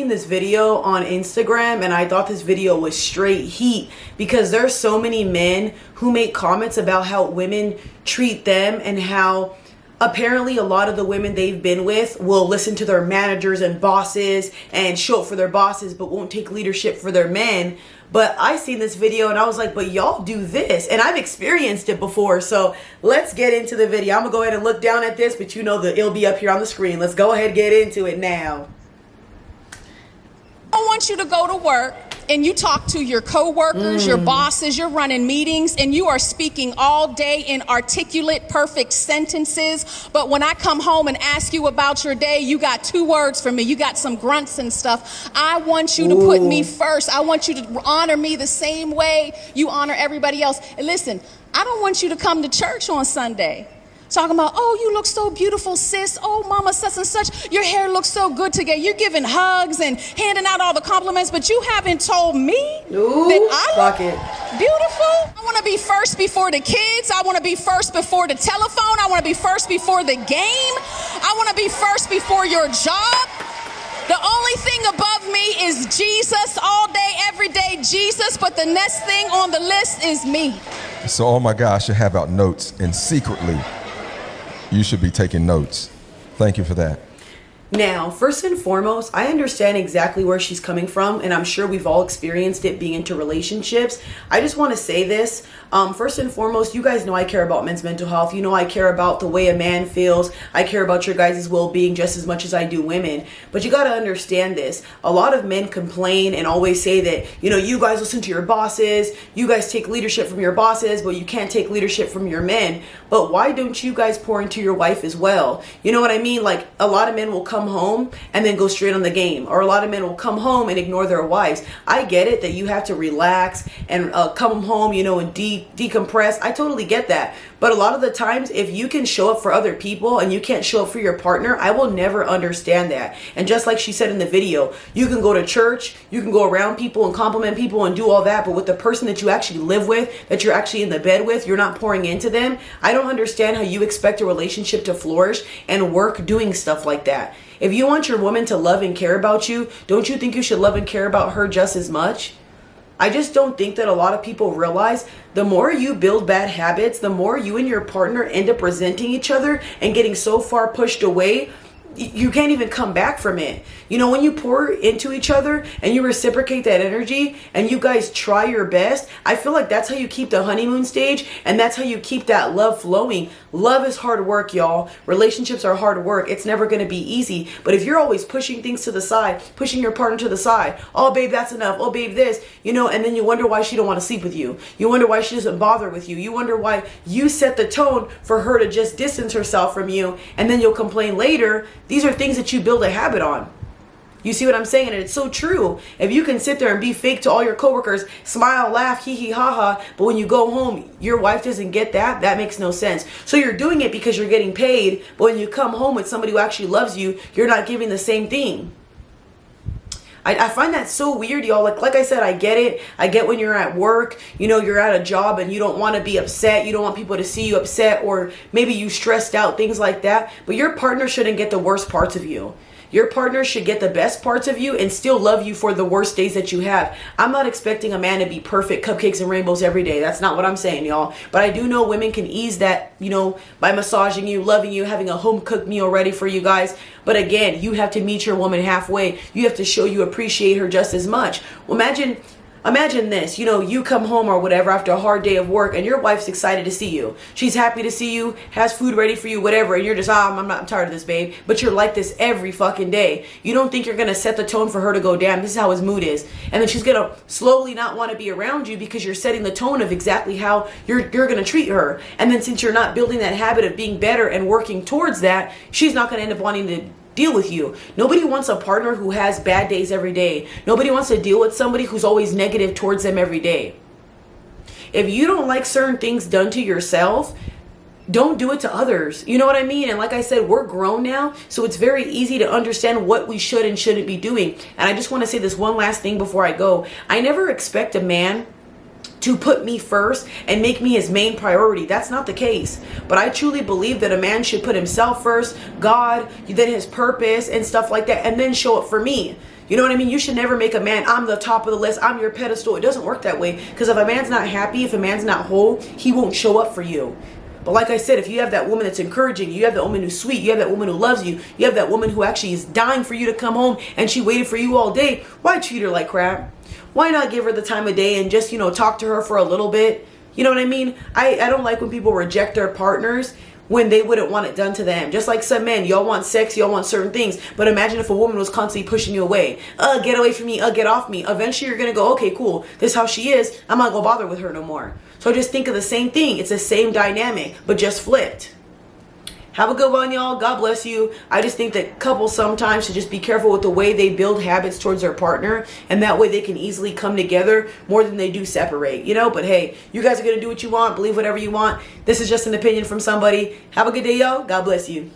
seen this video on Instagram and I thought this video was straight heat because there's so many men who make comments about how women treat them and how apparently a lot of the women they've been with will listen to their managers and bosses and show up for their bosses but won't take leadership for their men. But I seen this video and I was like, but y'all do this, and I've experienced it before. So let's get into the video. I'm gonna go ahead and look down at this, but you know that it'll be up here on the screen. Let's go ahead and get into it now. I want you to go to work and you talk to your coworkers, your bosses, you're running meetings, and you are speaking all day in articulate, perfect sentences. But when I come home and ask you about your day, you got 2 words for me. You got some grunts and stuff. I want you to put me first. I want you to honor me the same way you honor everybody else. And listen, I don't want you to come to church on Sunday talking about, oh, you look so beautiful, sis. Oh, mama, such and such. Your hair looks so good today. You're giving hugs and handing out all the compliments, but you haven't told me that I look beautiful. I want to be first before the kids. I want to be first before the telephone. I want to be first before the game. I want to be first before your job. The only thing above me is Jesus, all day, every day, Jesus. But the next thing on the list is me. So, oh my gosh, I should have out notes, and secretly, you should be taking notes. Thank you for that. Now, first and foremost, I understand exactly where she's coming from, and I'm sure we've all experienced it being into relationships. I just want to say this. First and foremost, you guys know I care about men's mental health. You know I care about the way a man feels. I care about your guys' well-being just as much as I do women. But you got to understand this. A lot of men complain and always say that, you know, you guys listen to your bosses. You guys take leadership from your bosses, but you can't take leadership from your men. But why don't you guys pour into your wife as well? You know what I mean? Like, a lot of men will come home and then go straight on the game, or a lot of men will come home and ignore their wives. I get it that you have to relax and come home, you know, and decompress. I totally get that. But a lot of the times, if you can show up for other people and you can't show up for your partner, I will never understand that. And just like she said in the video, you can go to church, you can go around people and compliment people and do all that, but with the person that you actually live with, that you're actually in the bed with, you're not pouring into them. I don't understand how you expect a relationship to flourish and work doing stuff like that. If you want your woman to love and care about you, don't you think you should love and care about her just as much? I just don't think that a lot of people realize the more you build bad habits, the more you and your partner end up resenting each other and getting so far pushed away, you can't even come back from it. You know, when you pour into each other and you reciprocate that energy and you guys try your best, I feel like that's how you keep the honeymoon stage, and that's how you keep that love flowing. Love is hard work, y'all. Relationships are hard work. It's never going to be easy. But if you're always pushing things to the side, pushing your partner to the side, oh babe, that's enough, oh babe, this, you know, and then you wonder why she don't want to sleep with you. You wonder why she doesn't bother with you. You wonder why you set the tone for her to just distance herself from you, and then you'll complain later. These are things that you build a habit on. You see what I'm saying? And it's so true. If you can sit there and be fake to all your coworkers, smile, laugh, hee hee ha ha, but when you go home, your wife doesn't get that, that makes no sense. So you're doing it because you're getting paid, but when you come home with somebody who actually loves you, you're not giving the same thing. I find that so weird, y'all. Like I said, I get it. I get when you're at work, you know, you're at a job and you don't want to be upset. You don't want people to see you upset, or maybe you stressed out, things like that. But your partner shouldn't get the worst parts of you. Your partner should get the best parts of you and still love you for the worst days that you have. I'm not expecting a man to be perfect, cupcakes and rainbows every day. That's not what I'm saying, y'all. But I do know women can ease that, you know, by massaging you, loving you, having a home cooked meal ready for you guys. But again, you have to meet your woman halfway. You have to show you appreciate her just as much. Well, Imagine this, you know, you come home or whatever after a hard day of work and your wife's excited to see you. She's happy to see you, has food ready for you, whatever, and you're just, I'm tired of this, babe. But you're like this every fucking day. You don't think you're going to set the tone for her to go, damn, this is how his mood is. And then she's going to slowly not want to be around you because you're setting the tone of exactly how you're going to treat her. And then since you're not building that habit of being better and working towards that, she's not going to end up wanting to deal with you. Nobody wants a partner who has bad days every day. Nobody wants to deal with somebody who's always negative towards them every day. If you don't like certain things done to yourself, don't do it to others. You know what I mean? And like I said, we're grown now, so it's very easy to understand what we should and shouldn't be doing. And I just want to say this one last thing before I go. I never expect a man to put me first and make me his main priority. That's not the case. But I truly believe that a man should put himself first, God, then his purpose and stuff like that, and then show up for me. You know what I mean? You should never make a man, I'm the top of the list, I'm your pedestal. It doesn't work that way. Because if a man's not happy, if a man's not whole, he won't show up for you. But like I said, if you have that woman that's encouraging you, have that woman who's sweet, you have that woman who loves you, you have that woman who actually is dying for you to come home and she waited for you all day, why treat her like crap? Why not give her the time of day and just, talk to her for a little bit? You know what I mean? I don't like when people reject their partners when they wouldn't want it done to them. Just like some men, y'all want sex, y'all want certain things. But imagine if a woman was constantly pushing you away. Get away from me, get off me. Eventually you're going to go, okay, cool. This is how she is. I'm not going to bother with her no more. So just think of the same thing. It's the same dynamic, but just flipped. Have a good one, y'all. God bless you. I just think that couples sometimes should just be careful with the way they build habits towards their partner. And that way they can easily come together more than they do separate. But hey, you guys are going to do what you want. Believe whatever you want. This is just an opinion from somebody. Have a good day, y'all. God bless you.